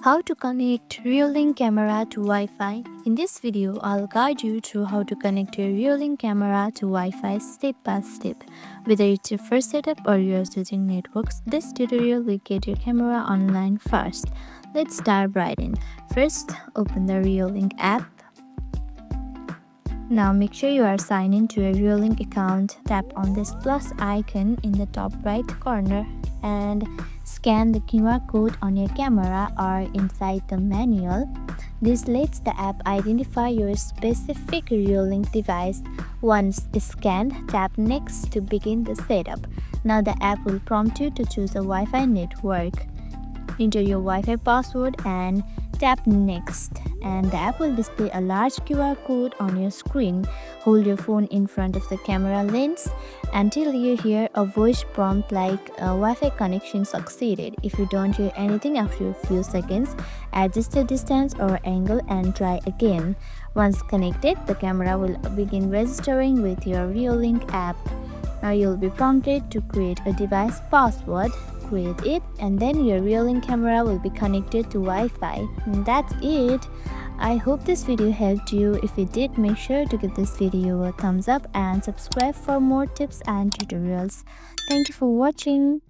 How to connect Reolink camera to Wi-Fi. In this video, I'll guide you through how to connect your Reolink camera to Wi-Fi step by step. Whether it's your first setup or you're switching networks, this tutorial will get your camera online first. Let's dive right in. First, open the Reolink app. Now make sure you are signed in to a Reolink account. Tap on this plus icon in the top right corner and scan the QR code on your camera or inside the manual. This lets the app identify your specific Reolink device. Once scanned, tap Next to begin the setup. Now the app will prompt you to choose a Wi-Fi network. Enter your Wi-Fi password and tap Next, and the app will display a large QR code on your screen. Hold your phone in front of the camera lens until you hear a voice prompt like Wi-Fi connection succeeded. If you don't hear anything after a few seconds, adjust the distance or angle and try again. Once connected, the camera will begin registering with your Reolink app. Now you'll be prompted to create a device password. Create it, and then your Reolink camera will be connected to Wi-Fi. And that's it. I hope this video helped you. If it did, make sure to give this video a thumbs up and subscribe for more tips and tutorials. Thank you for watching.